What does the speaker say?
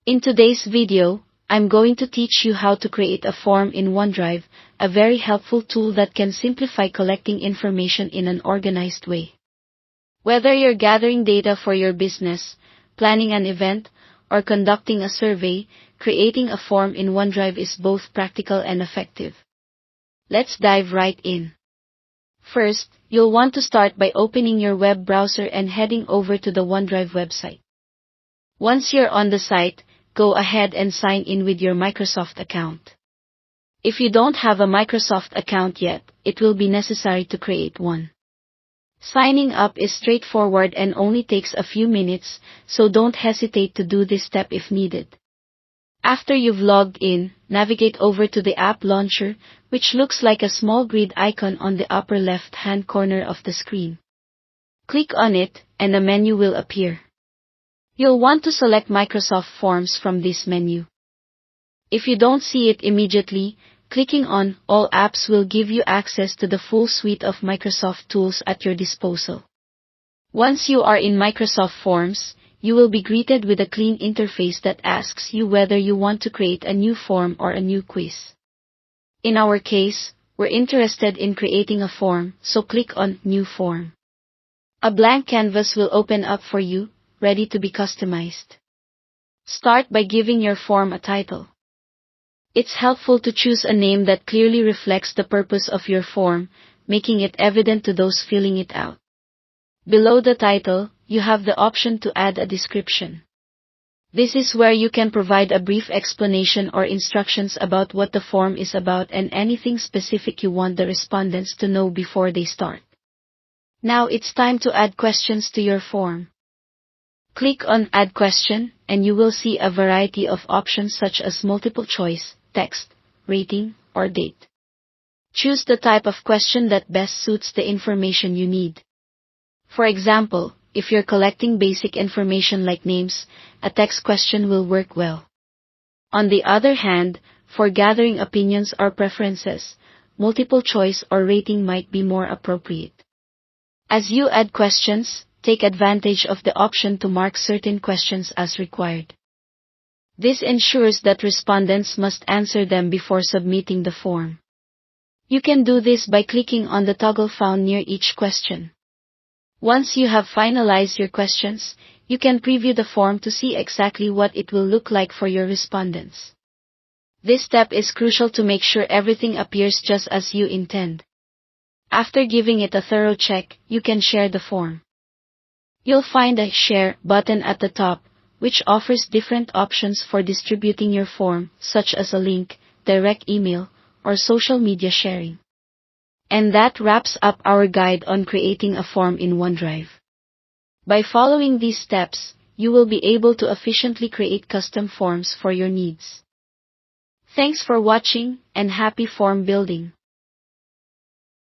In today's video, I'm going to teach you how to create a form in OneDrive, a very helpful tool that can simplify collecting information in an organized way. Whether you're gathering data for your business, planning an event, or conducting a survey, creating a form in OneDrive is both practical and effective. Let's dive right in. First, you'll want to start by opening your web browser and heading over to the OneDrive website. Once you're on the site, go ahead and sign in with your Microsoft account. If you don't have a Microsoft account yet, it will be necessary to create one. Signing up is straightforward and only takes a few minutes, so don't hesitate to do this step if needed. After you've logged in, navigate over to the app launcher, which looks like a small grid icon on the upper left-hand corner of the screen. Click on it, and a menu will appear. You'll want to select Microsoft Forms from this menu. If you don't see it immediately, clicking on All Apps will give you access to the full suite of Microsoft tools at your disposal. Once you are in Microsoft Forms, you will be greeted with a clean interface that asks you whether you want to create a new form or a new quiz. In our case, we're interested in creating a form, so click on New Form. A blank canvas will open up for you, ready to be customized. Start by giving your form a title. It's helpful to choose a name that clearly reflects the purpose of your form, making it evident to those filling it out. Below the title, you have the option to add a description. This is where you can provide a brief explanation or instructions about what the form is about and anything specific you want the respondents to know before they start. Now it's time to add questions to your form. Click on Add Question, and you will see a variety of options such as multiple choice, text, rating, or date. Choose the type of question that best suits the information you need. For example, if you're collecting basic information like names, a text question will work well. On the other hand, for gathering opinions or preferences, multiple choice or rating might be more appropriate. As you add questions, take advantage of the option to mark certain questions as required. This ensures that respondents must answer them before submitting the form. You can do this by clicking on the toggle found near each question. Once you have finalized your questions, you can preview the form to see exactly what it will look like for your respondents. This step is crucial to make sure everything appears just as you intend. After giving it a thorough check, you can share the form. You'll find a Share button at the top, which offers different options for distributing your form, such as a link, direct email, or social media sharing. And that wraps up our guide on creating a form in OneDrive. By following these steps, you will be able to efficiently create custom forms for your needs. Thanks for watching, and happy form building!